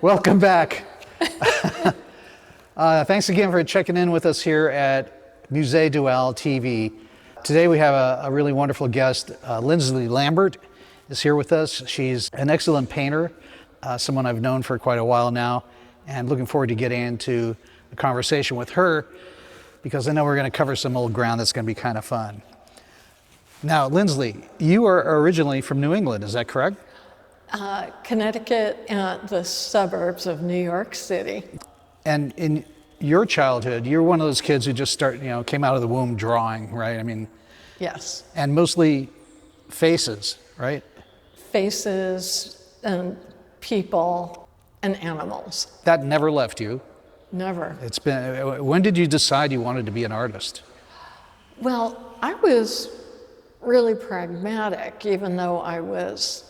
Welcome back. Thanks again for checking in with us here at Musée TV. Today we have a really wonderful guest. Linsley Lambert is here with us. She's an excellent painter, someone I've known for quite a while now, and looking forward to getting into a conversation with her because I know we're going to cover some old ground that's going to be kind of fun. Now, Linsley, you are originally from New England, is that correct? Connecticut and the suburbs of New York City. And in your childhood, you're one of those kids who just came out of the womb drawing, right? I mean, yes. And mostly faces, right? Faces and people and animals. That never left you. Never. It's been. When did you decide you wanted to be an artist? Well, I was really pragmatic, even though I was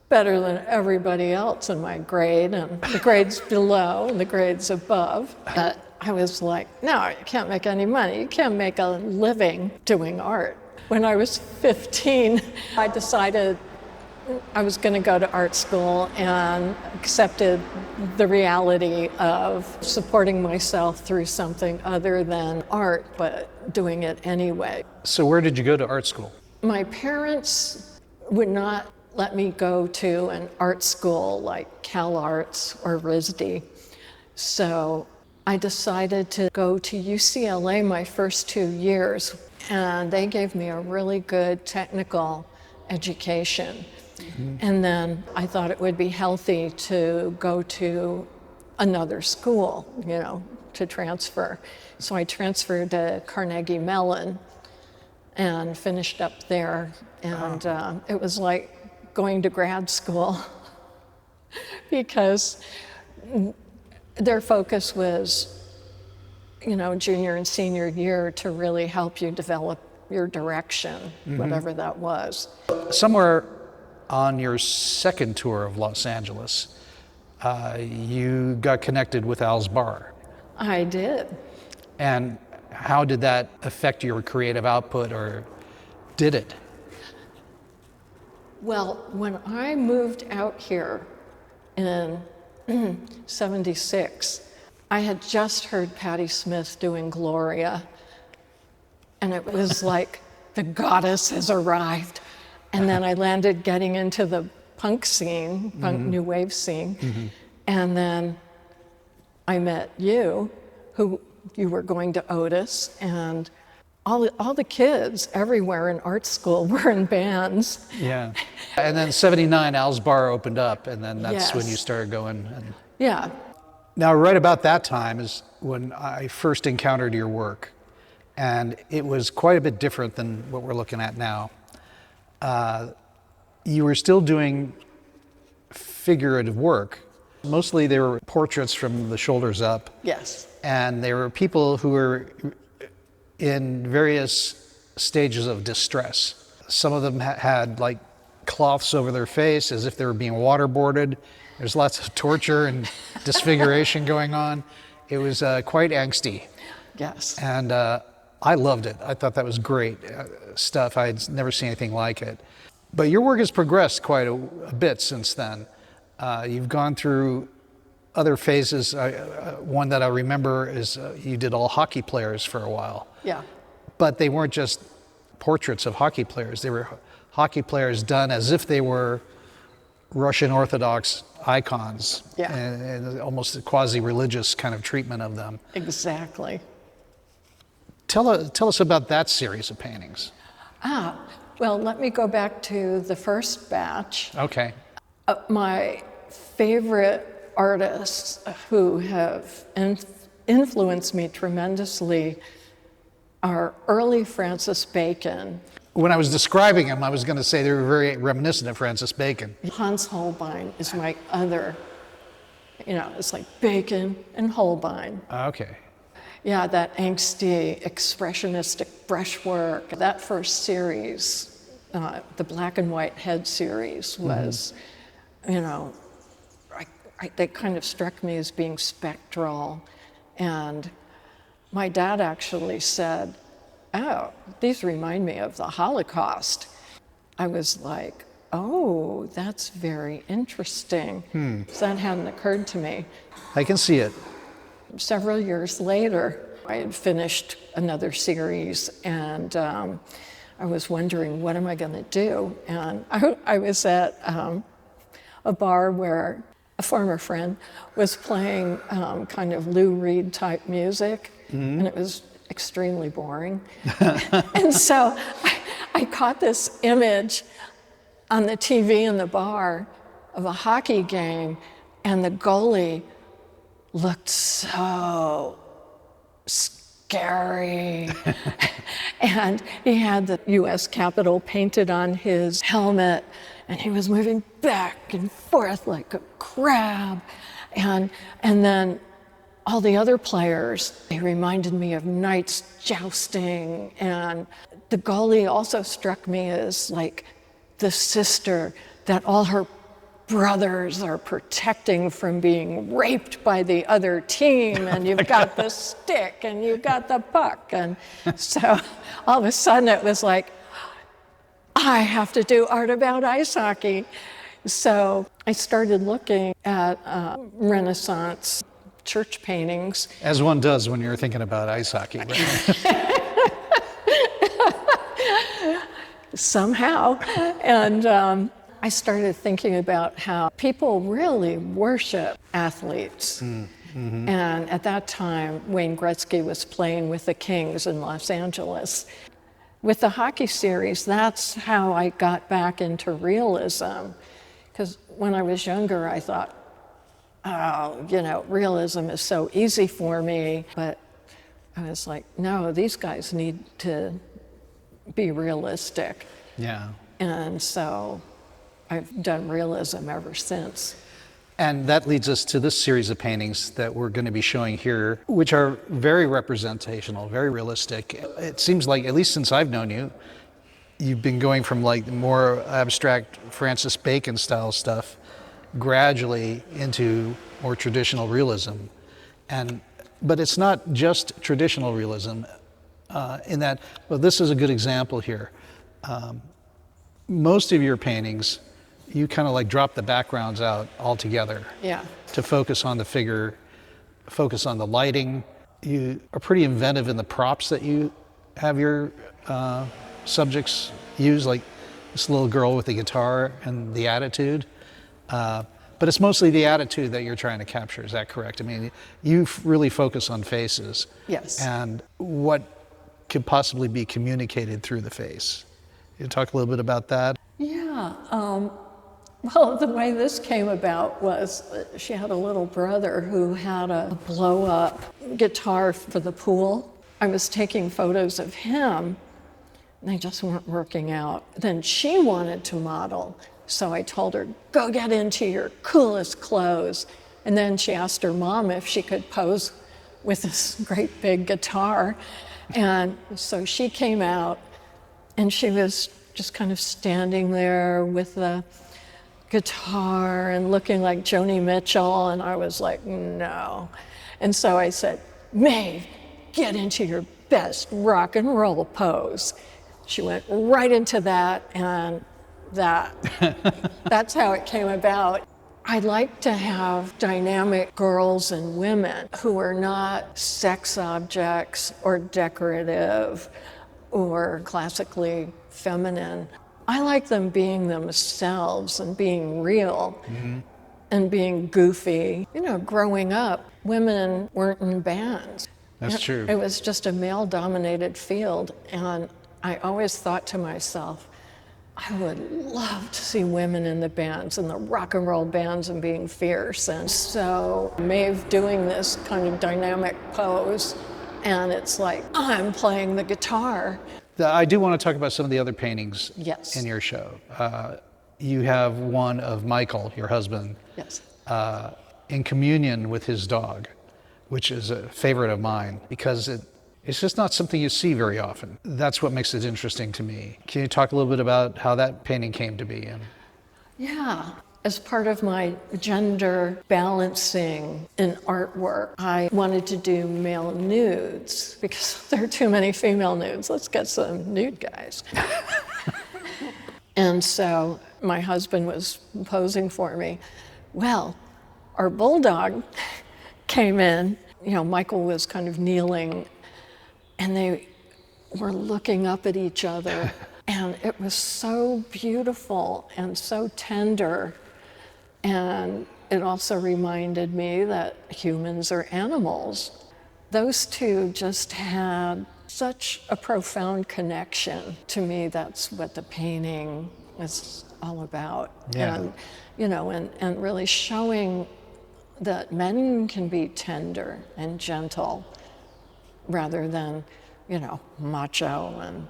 better than everybody else in my grade and the grades below and the grades above. But I was like, no, you can't make any money. You can't make a living doing art. When I was 15, I decided I was going to go to art school and accepted the reality of supporting myself through something other than art, but doing it anyway. So where did you go to art school? My parents would not let me go to an art school like Cal Arts or RISD. So I decided to go to UCLA my first 2 years, and they gave me a really good technical education. Mm-hmm. And then I thought it would be healthy to go to another school, to transfer. So I transferred to Carnegie Mellon and finished up there. And it was like going to grad school because their focus was, junior and senior year to really help you develop your direction, mm-hmm. whatever that was. Somewhere on your second tour of Los Angeles, you got connected with Al's Bar. I did. And how did that affect your creative output, or did it? Well, when I moved out here in 76, I had just heard Patti Smith doing Gloria, and it was like the goddess has arrived. And then I landed getting into the punk scene, punk mm-hmm. new wave scene, mm-hmm. and then I met you, who you were going to Otis, and all the kids everywhere in art school were in bands. Yeah. And then 79, Al's Bar opened up, and then that's yes. when you started going. Yeah. Now, right about that time is when I first encountered your work, and it was quite a bit different than what we're looking at now. You were still doing figurative work. Mostly they were portraits from the shoulders up. Yes. And they were people who were in various stages of distress. Some of them had like cloths over their face as if they were being waterboarded. There's lots of torture and disfiguration going on. It was quite angsty. Yes. And I loved it. I thought that was great stuff. I had never seen anything like it. But your work has progressed quite a bit since then. You've gone through other phases. One that I remember is you did all hockey players for a while. Yeah. But they weren't just portraits of hockey players. They were hockey players done as if they were Russian Orthodox icons. Yeah. And almost a quasi-religious kind of treatment of them. Exactly. Tell us about that series of paintings. Well, let me go back to the first batch. Okay. My favorite artists who have influenced me tremendously are early Francis Bacon. When I was describing him, I was going to say they were very reminiscent of Francis Bacon. Hans Holbein is my other, it's like Bacon and Holbein. Okay. Yeah, that angsty, expressionistic brushwork. That first series, the black and white head series was, mm-hmm. They kind of struck me as being spectral. And my dad actually said, oh, these remind me of the Holocaust. I was like, oh, that's very interesting. So that hadn't occurred to me. I can see it. Several years later, I had finished another series, and I was wondering, what am I going to do? And I was at a bar where a former friend was playing kind of Lou Reed type music, and it was extremely boring. And so I caught this image on the TV in the bar of a hockey game, and the goalie looked so scary. And he had the U.S. Capitol painted on his helmet, and he was moving back and forth like a crab. And then all the other players, they reminded me of knights jousting. And the goalie also struck me as like the sister that all her brothers are protecting from being raped by the other team, and you've got the stick and you've got the puck. And so all of a sudden it was like, I have to do art about ice hockey. So I started looking at Renaissance church paintings. As one does when you're thinking about ice hockey. Right? Somehow. And I started thinking about how people really worship athletes. And at that time, Wayne Gretzky was playing with the Kings in Los Angeles. With the hockey series, that's how I got back into realism. Because when I was younger, I thought, oh, you know, realism is so easy for me. But I was like, no, these guys need to be realistic. Yeah. And so I've done realism ever since. And that leads us to this series of paintings that we're going to be showing here, which are very representational, very realistic. It seems like, at least since I've known you, you've been going from like more abstract Francis Bacon style stuff gradually into more traditional realism. But it's not just traditional realism in that, well, this is a good example here. Most of your paintings, you kind of like drop the backgrounds out altogether. Yeah. To focus on the figure, focus on the lighting. You are pretty inventive in the props that you have your subjects use, like this little girl with the guitar and the attitude. But it's mostly the attitude that you're trying to capture, is that correct? I mean, you really focus on faces. Yes. And what could possibly be communicated through the face. You talk a little bit about that? Yeah. Well, the way this came about was she had a little brother who had a blow-up guitar for the pool. I was taking photos of him, and they just weren't working out. Then she wanted to model, so I told her, go get into your coolest clothes. And then she asked her mom if she could pose with this great big guitar. And so she came out, and she was just kind of standing there with the guitar and looking like Joni Mitchell, and I was like, no. And so I said, Maeve, get into your best rock and roll pose. She went right into that, and that's how it came about. I'd like to have dynamic girls and women who are not sex objects or decorative or classically feminine. I like them being themselves and being real and being goofy. You know, growing up, women weren't in bands. That's true. It was just a male-dominated field, and I always thought to myself, I would love to see women in the bands, in the rock and roll bands, and being fierce. And so Maeve doing this kind of dynamic pose, and it's like, I'm playing the guitar. I do want to talk about some of the other paintings Yes. in your show. You have one of Michael, your husband, Yes. in communion with his dog, which is a favorite of mine because it's just not something you see very often. That's what makes it interesting to me. Can you talk a little bit about how that painting came to be? Yeah. As part of my gender balancing in artwork, I wanted to do male nudes because there are too many female nudes. Let's get some nude guys. And so My husband was posing for me. Well, our bulldog came in. You know, Michael was kind of kneeling, and they were looking up at each other. And it was so beautiful and so tender. And it also reminded me that humans are animals. Those two just had such a profound connection. To me, that's what the painting is all about. Yeah. And, you know, and really showing that men can be tender and gentle rather than, you know, macho and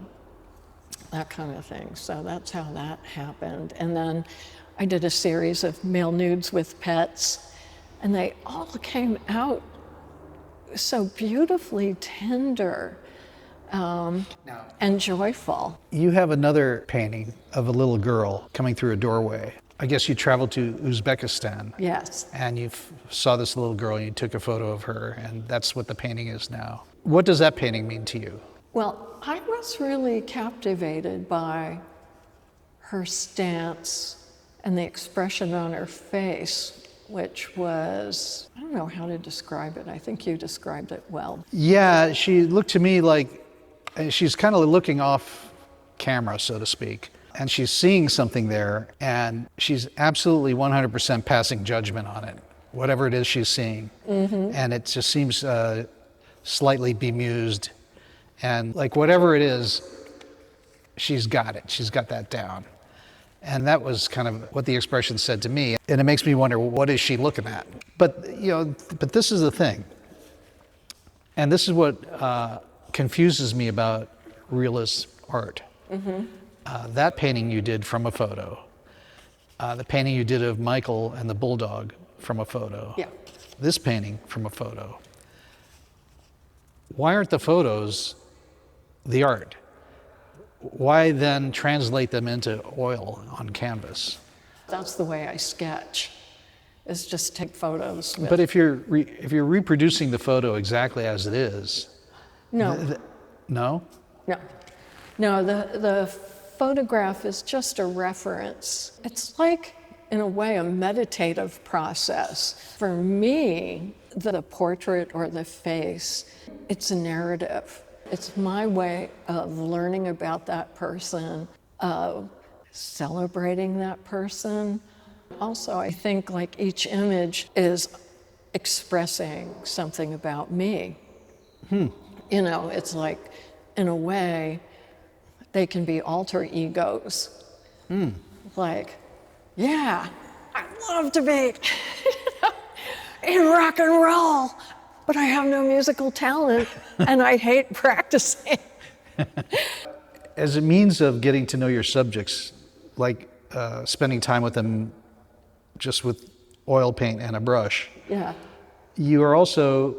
that kind of thing. So that's how that happened. And then I did a series of male nudes with pets, and they all came out so beautifully tender and joyful. You have another painting of a little girl coming through a doorway. I guess you traveled to Uzbekistan. Yes. And you saw this little girl and you took a photo of her, and that's what the painting is now. What does that painting mean to you? Well, I was really captivated by her stance and the expression on her face, which was, I don't know how to describe it. I think you described it well. Yeah, she looked to me like she's kind of looking off camera, so to speak, and she's seeing something there, and she's absolutely 100% passing judgment on it, whatever it is she's seeing. Mm-hmm. And it just seems slightly bemused. And like whatever it is, she's got it. She's got that down. And that was kind of what the expression said to me. And it makes me wonder, what is she looking at? But, you know, but this is the thing. And this is what confuses me about realist art. Mm-hmm. That painting you did from a photo. The painting you did of Michael and the bulldog from a photo. Yeah. This painting from a photo. Why aren't the photos the art? Why then translate them into oil on canvas? That's the way I sketch, is just take photos. But if you're reproducing the photo exactly as it is, No. No? No, the photograph is just a reference. It's like, in a way, a meditative process. For me, the portrait or the face, it's a narrative. It's my way of learning about that person, of celebrating that person. Also, I think like each image is expressing something about me. You know, it's like, in a way, they can be alter egos. Like, yeah, I love to be in rock and roll, but I have no musical talent and I hate practicing. As a means of getting to know your subjects, like spending time with them just with oil paint and a brush, Yeah. you are also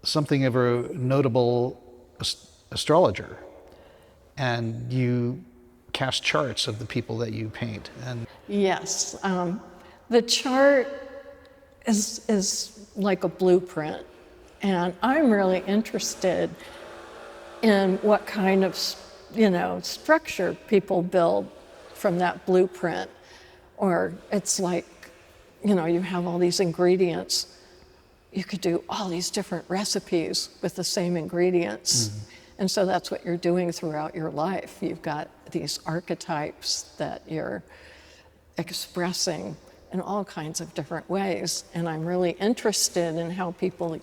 something of a notable astrologer. And you cast charts of the people that you paint. And Yes. The chart is like a blueprint. And I'm really interested in what kind of, you know, structure people build from that blueprint. Or it's like, you know, you have all these ingredients. You could do all these different recipes with the same ingredients. Mm-hmm. And so that's what you're doing throughout your life. You've got these archetypes that you're expressing in all kinds of different ways. And I'm really interested in how people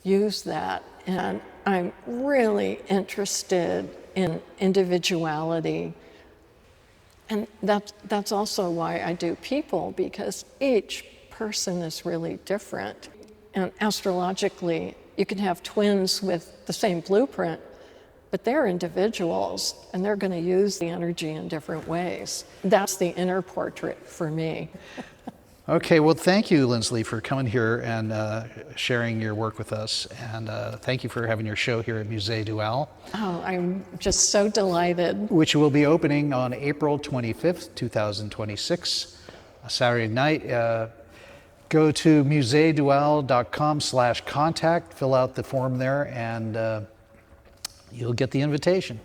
use that. And I'm really interested in individuality. And that's also why I do people, because each person is really different. And astrologically, you can have twins with the same blueprint, but they're individuals, and they're going to use the energy in different ways. That's the inner portrait for me. okay, well, thank you, Linsley, for coming here and sharing your work with us. And thank you for having your show here at Musee Dual. Oh, I'm just so delighted. Which will be opening on April 25th, 2026, a Saturday night. Go to museedual.com/contact, fill out the form there, and you'll get the invitation.